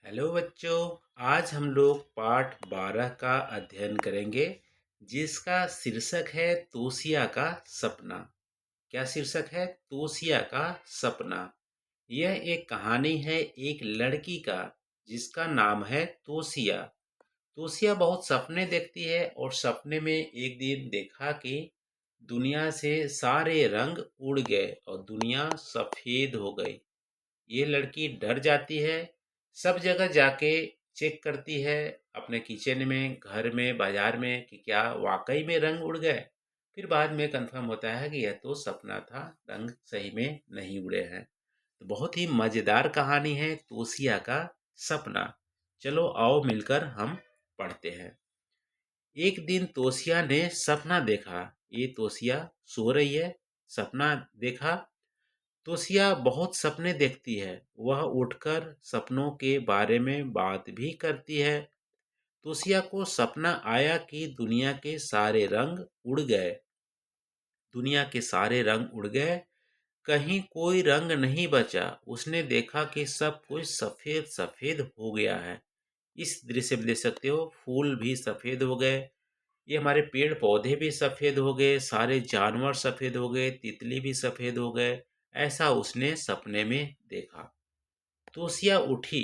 Hello बच्चों। आज हम लोग पाठ 12 का अध्ययन करेंगे जिसका शीर्षक है तोशिया का सपना। क्या शीर्षक है? तोशिया का सपना। यह एक कहानी है एक लड़की का जिसका नाम है तोशिया। तोशिया बहुत सपने देखती है और सपने में एक दिन देखा कि दुनिया से सारे रंग उड़ गए और दुनिया सफेद हो गई। ये लड़की डर जाती है, सब जगह जाके चेक करती है, अपने किचन में, घर में, बाजार में कि क्या वाकई में रंग उड़ गए। फिर बाद में कंफर्म होता है कि यह तो सपना था, रंग सही में नहीं उड़े हैं। तो बहुत ही मजेदार कहानी है तोशिया का सपना। चलो आओ मिलकर हम पढ़ते हैं। एक दिन तोशिया ने सपना देखा। ये तोशिया सो रही है, सपना देखा। तोशिया बहुत सपने देखती है। वह उठकर सपनों के बारे में बात भी करती है। तोशिया को सपना आया कि दुनिया के सारे रंग उड़ गए। दुनिया के सारे रंग उड़ गए, कहीं कोई रंग नहीं बचा। उसने देखा कि सब कुछ सफेद सफेद हो गया है। इस दृश्य में देख सकते हो, फूल भी सफेद हो गए, ये हमारे पेड़ पौधे भी सफेद हो गए, सारे जानवर सफेद हो गए, तितली भी सफेद हो गए। ऐसा उसने सपने में देखा। तोशिया उठी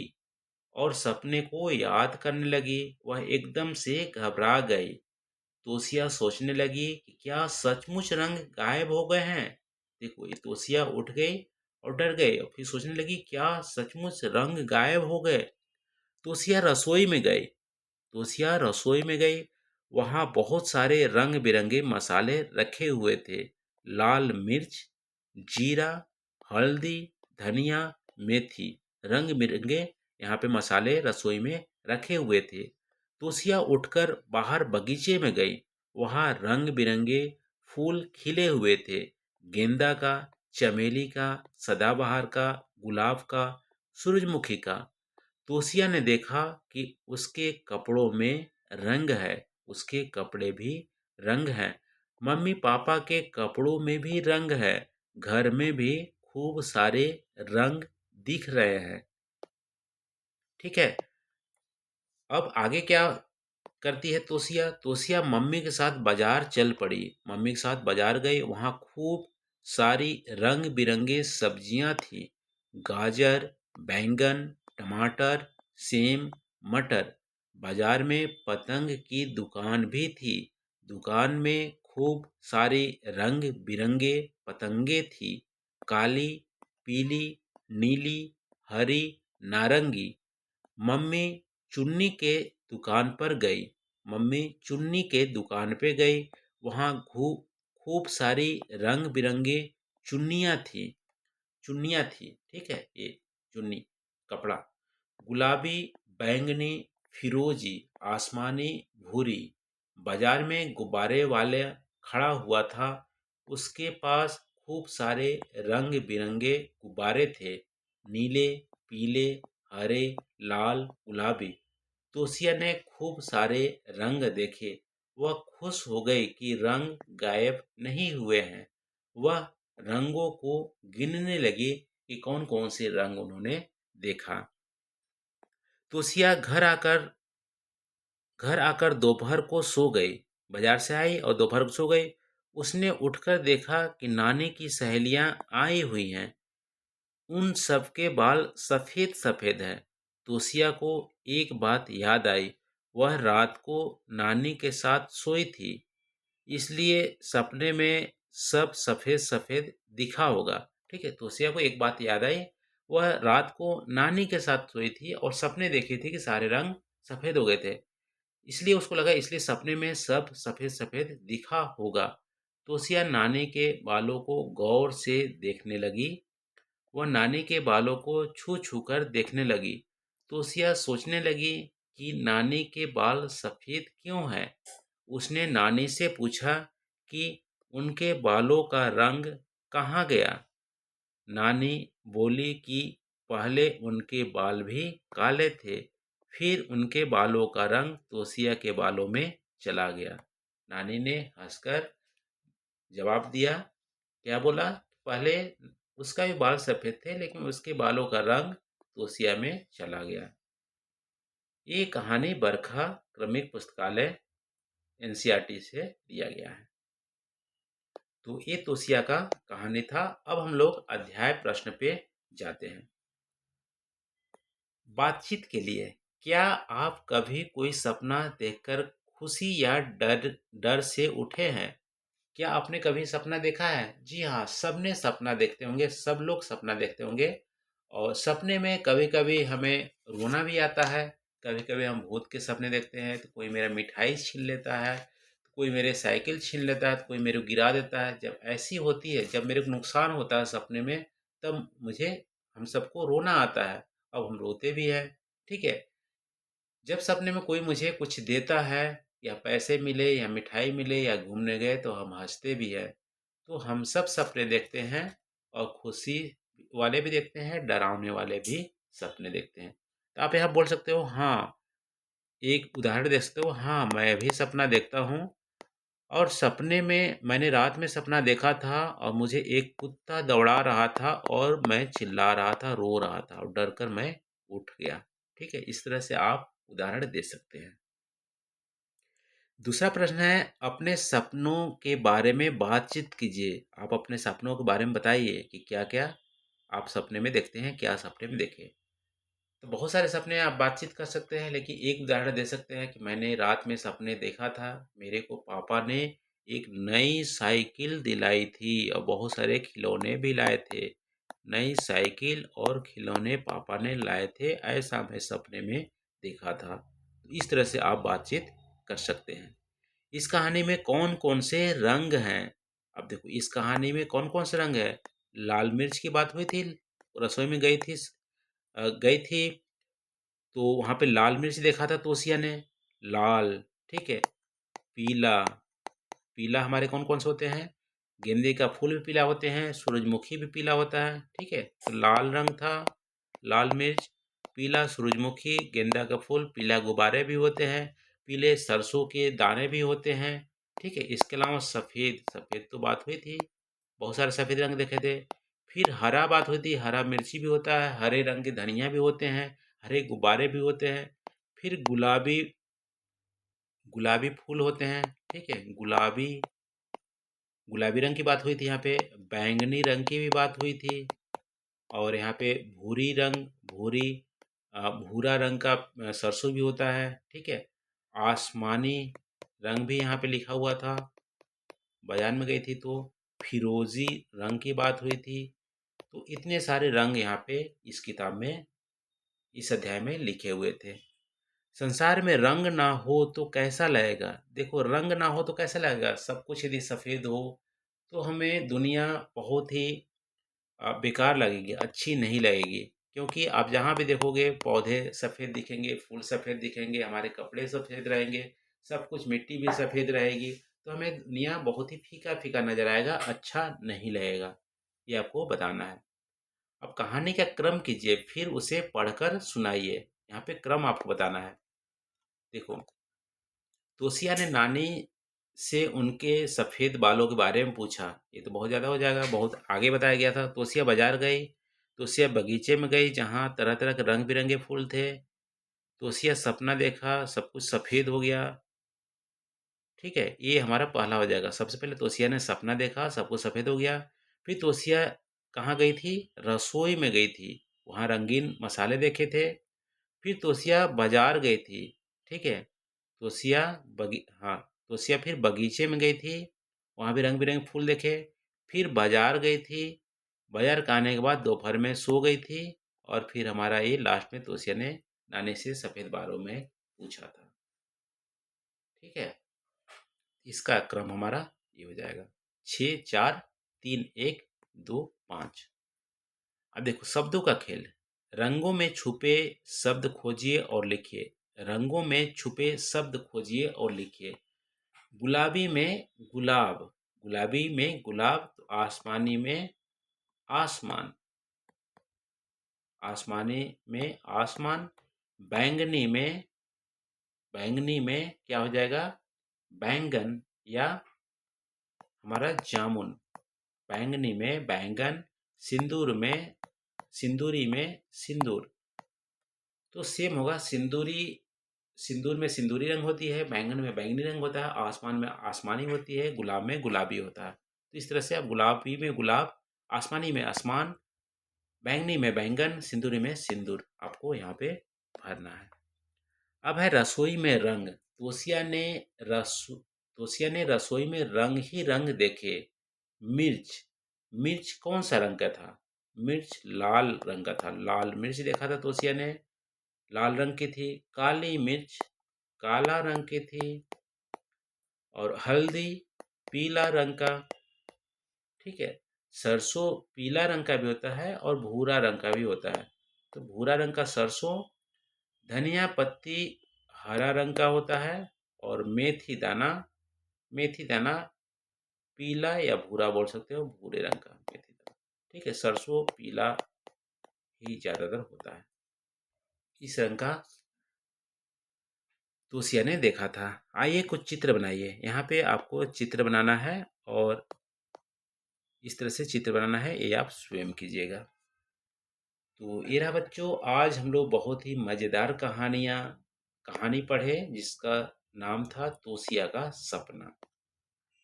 और सपने को याद करने लगी। वह एकदम से घबरा गई। तोशिया सोचने लगी कि क्या सचमुच रंग गायब हो गए हैं। देखो, ये तोशिया उठ गई और डर गई और फिर सोचने लगी क्या सचमुच रंग गायब हो गए। तोशिया रसोई में गई। तोशिया रसोई में गई। वहां बहुत सारे रंग बिरंगे मसाले रखे हुए थे। लाल मिर्च, जीरा, हल्दी, धनिया, मेथी, रंग बिरंगे यहाँ पे मसाले रसोई में रखे हुए थे। तोशिया उठकर बाहर बगीचे में गई। वहां रंग बिरंगे फूल खिले हुए थे। गेंदा का, चमेली का, सदाबहार का, गुलाब का, सूरजमुखी का। तोशिया ने देखा कि उसके कपड़ों में रंग है। उसके कपड़े भी रंग हैं। मम्मी पापा के कपड़ों में भी रंग है। घर में भी खूब सारे रंग दिख रहे हैं। ठीक है। अब आगे क्या करती है तोशिया? तोशिया मम्मी के साथ बाजार चल पड़ी। मम्मी के साथ बाजार गई। वहां खूब सारी रंग बिरंगे सब्जियां थी। गाजर, बैंगन, टमाटर, सेम, मटर। बाजार में पतंग की दुकान भी थी। दुकान में खूब सारी रंग बिरंगे पतंगे थी। काली, पीली, नीली, हरी, नारंगी। मम्मी चुन्नी के दुकान पर गई। मम्मी चुन्नी के दुकान पे गई। वहां खूब सारी रंग बिरंगे चुन्नियां थी। चुन्नियां थी, ठीक है, ये चुन्नी कपड़ा। गुलाबी, बैंगनी, फिरोजी, आसमानी, भूरी। बाजार में गुब्बारे वाले खड़ा हुआ था। उसके पास खूब सारे रंग बिरंगे गुब्बारे थे। नीले, पीले, हरे, लाल, गुलाबी। तोशिया ने खूब सारे रंग देखे। वह खुश हो गई कि रंग गायब नहीं हुए हैं। वह रंगों को गिनने लगी कि कौन कौन से रंग उन्होंने देखा। तोशिया घर आकर दोपहर को सो गई। बाजार से आई और दोपहर को सो गई। उसने उठकर देखा कि नानी की सहेलियां आई हुई हैं। उन सबके बाल सफेद सफेद हैं। तोशिया को एक बात याद आई। वह रात को नानी के साथ सोई थी, इसलिए सपने में सब सफेद सफेद दिखा होगा। ठीक है, तोशिया को एक बात याद आई। वह रात को नानी के साथ सोई थी और सपने देखे थे कि सारे रंग सफेद हो गए थे। इसलिए उसको लगा इसलिए सपने में सब सफेद सफेद दिखा होगा। तोशिया नानी के बालों को गौर से देखने लगी। वह नानी के बालों को छू छू कर देखने लगी। तोशिया सोचने लगी कि नानी के बाल सफेद क्यों हैं। उसने नानी से पूछा कि उनके बालों का रंग कहाँ गया। नानी बोली कि पहले उनके बाल भी काले थे, फिर उनके बालों का रंग तोशिया के बालों में चला गया। नानी ने हंसकर जवाब दिया। क्या बोला? पहले उसका भी बाल सफेद थे लेकिन उसके बालों का रंग तोशिया में चला गया। ये कहानी बरखा क्रमिक पुस्तकालय एनसीईआरटी से लिया गया है। तो ये तोशिया का कहानी था। अब हम लोग अध्याय प्रश्न पे जाते हैं। बातचीत के लिए, क्या आप कभी कोई सपना देखकर खुशी या डर डर से उठे हैं? क्या आपने कभी सपना देखा है? जी हाँ, सबने सपना देखते होंगे, सब लोग सपना देखते होंगे। और सपने में कभी-कभी हमें रोना भी आता है, कभी-कभी हम भूत के सपने देखते हैं, तो कोई मेरा मिठाई छीन लेता है, तो कोई मेरे साइकिल छीन लेता है, तो कोई मेरे को गिरा देता है। जब ऐसी होती है, जब मेरे को नुकसान होता है सपने में, तब मुझे हम सबको रोना आता है। अब हम रोते भी हैं, ठीक है? जब सपने में कोई मुझे कुछ देता है, या पैसे मिले या मिठाई मिले या घूमने गए, तो हम हंसते भी हैं। तो हम सब सपने देखते हैं, और खुशी वाले भी देखते हैं, डरावने वाले भी सपने देखते हैं। तो आप यहाँ बोल सकते हो हाँ, एक उदाहरण दे सकते हो, हाँ मैं भी सपना देखता हूँ, और सपने में मैंने रात में सपना देखा था और मुझे एक कुत्ता दौड़ा रहा था और मैं चिल्ला रहा था, रो रहा था, और डर कर मैं उठ गया। ठीक है, इस तरह से आप उदाहरण दे सकते हैं। दूसरा प्रश्न है, अपने सपनों के बारे में बातचीत कीजिए। आप अपने सपनों के बारे में बताइए कि क्या-क्या आप सपने में देखते हैं, क्या सपने में देखे? तो बहुत सारे सपने आप बातचीत कर सकते हैं, लेकिन एक उदाहरण दे सकते हैं कि मैंने रात में सपने देखा था, मेरे को पापा ने एक नई साइकिल दिलाई थी और बहुत सारे खिलौने भी लाए थे। नई साइकिल और खिलौने पापा ने लाए थे, ऐसा मैं सपने में देखा था। तो इस तरह से आप बातचीत कर सकते हैं। इस कहानी में कौन-कौन से रंग हैं? अब देखो, इस कहानी में कौन-कौन से रंग हैं? लाल मिर्च की बात हुई थी, रसोई में गई थी, तो वहाँ पे लाल मिर्च देखा था तोशिया ने, लाल, ठीक है? पीला, पीला हमारे कौन-कौन से होते हैं? गेंदे का फूल भी पीला होते हैं, सूरजमुखी भी पीला होता है, ठीक है? तो लाल रंग था, लाल मिर्च, पीला सूरजमुखी, गेंदा का फूल, पीला गुब्बारे भी होते हैं, पीले सरसों के दाने भी होते हैं, ठीक है? इसके अलावा सफ़ेद, सफ़ेद तो बात हुई थी, बहुत सारे सफ़ेद रंग देखे थे। फिर हरा बात हुई थी, हरा मिर्ची भी होता है, हरे रंग के धनिया भी होते हैं, हरे गुब्बारे भी होते हैं। फिर गुलाबी गुलाबी फूल होते हैं, ठीक है? गुलाबी गुलाबी रंग की बात हुई थी यहाँ पे, बैंगनी रंग की भी बात हुई थी, और यहाँ पे भूरी रंग, भूरी भूरा रंग का सरसों भी होता है, ठीक है? आसमानी रंग भी यहाँ पे लिखा हुआ था, बयान में गई थी तो। फिरोजी रंग की बात हुई थी। तो इतने सारे रंग यहाँ पे इस किताब में, इस अध्याय में लिखे हुए थे। संसार में रंग ना हो तो कैसा लगेगा? देखो, रंग ना हो तो कैसा लगेगा? सब कुछ यदि सफ़ेद हो, तो हमें दुनिया बहुत ही बेकार लगेगी, अच्छी नहीं लगेगी। क्योंकि आप जहाँ भी देखोगे, पौधे सफ़ेद दिखेंगे, फूल सफ़ेद दिखेंगे, हमारे कपड़े सफ़ेद रहेंगे, सब कुछ, मिट्टी भी सफ़ेद रहेगी, तो हमें दुनिया बहुत ही फीका-फीका नज़र आएगा, अच्छा नहीं लगेगा। ये आपको बताना है। अब कहानी का क्रम कीजिए, फिर उसे पढ़कर सुनाइए। यहाँ पे क्रम आपको बताना है। देखो, तोशिया ने नानी से उनके सफ़ेद बालों के बारे में पूछा। ये तो बहुत ज़्यादा हो जाएगा, बहुत आगे बताया गया था। तोशिया बाजार गई, तोशिया बगीचे में गई जहाँ तरह तरह के रंग बिरंगे फूल थे। तोशिया सपना देखा, सब कुछ सफ़ेद हो गया, ठीक है? ये हमारा पहला हो जाएगा। सबसे पहले तोशिया ने सपना देखा, सब कुछ सफ़ेद हो गया। फिर तोशिया कहाँ गई थी? रसोई में गई थी, वहाँ रंगीन मसाले देखे थे। फिर तोशिया बाजार गई थी, ठीक है? तोशिया फिर बगीचे में गई थी, वहाँ भी रंग बिरंगे फूल देखे। फिर बाजार गई थी, बाजार का आने के बाद दोपहर में सो गई थी, और फिर हमारा ये लास्ट में तोशिया ने नानी से सफ़ेद बालों में पूछा था, ठीक है? इसका क्रम हमारा ये हो जाएगा, 6, 4, 3, 1, 2, 5। अब देखो, शब्दों का खेल। रंगों में छुपे शब्द खोजिए और लिखिए। रंगों में छुपे शब्द खोजिए और लिखिए। गुलाबी में गुलाब, गुलाबी में गुलाब, तो आसमानी में आसमान, आसमानी में आसमान। बैंगनी में, बैंगनी में क्या हो जाएगा? बैंगन या हमारा जामुन। बैंगनी में बैंगन। सिंदूर में, सिंदूरी में सिंदूर। तो सेम होगा, सिंदूरी सिंदूर में सिंदूरी रंग होती है, बैंगन में बैंगनी रंग होता है, आसमान में आसमानी होती है, गुलाब में गुलाबी होता है। तो इस तरह से आप गुलाबी में गुलाब, आसमानी में आसमान, बैंगनी में बैंगन, सिंदूरी में सिंदूर आपको यहाँ पे भरना है। अब है रसोई में रंग। तोसिया ने रसोई में रंग ही रंग देखे। मिर्च, मिर्च कौन सा रंग का था? मिर्च लाल रंग का था। लाल मिर्च देखा था तोसिया ने, लाल रंग की थी। काली मिर्च काला रंग की थी। और हल्दी पीला रंग का। ठीक है। सरसों पीला रंग का भी होता है और भूरा रंग का भी होता है। तो भूरा रंग का सरसों। धनिया पत्ती हरा रंग का होता है। और मेथी दाना पीला या भूरा बोल सकते हो, भूरे रंग का मेथी दाना। ठीक है, सरसों पीला ही ज्यादातर होता है। इस रंग का तोसिया ने देखा था। आइए कुछ चित्र बनाइए। यहाँ पे आपको चित्र बनाना है और इस तरह से चित्र बनाना है, ये आप स्वयं कीजिएगा। तो ये रहा बच्चों, आज हम लोग बहुत ही मज़ेदार कहानी पढ़े जिसका नाम था तोसिया का सपना।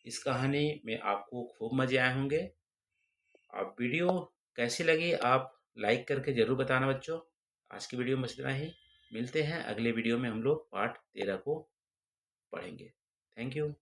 इस कहानी में आपको खूब मज़े आए होंगे। आप वीडियो कैसी लगी आप लाइक करके ज़रूर बताना बच्चों। आज की वीडियो में बस इतना ही। मिलते हैं अगले वीडियो में, हम लोग पाठ 13 को पढ़ेंगे। Thank you.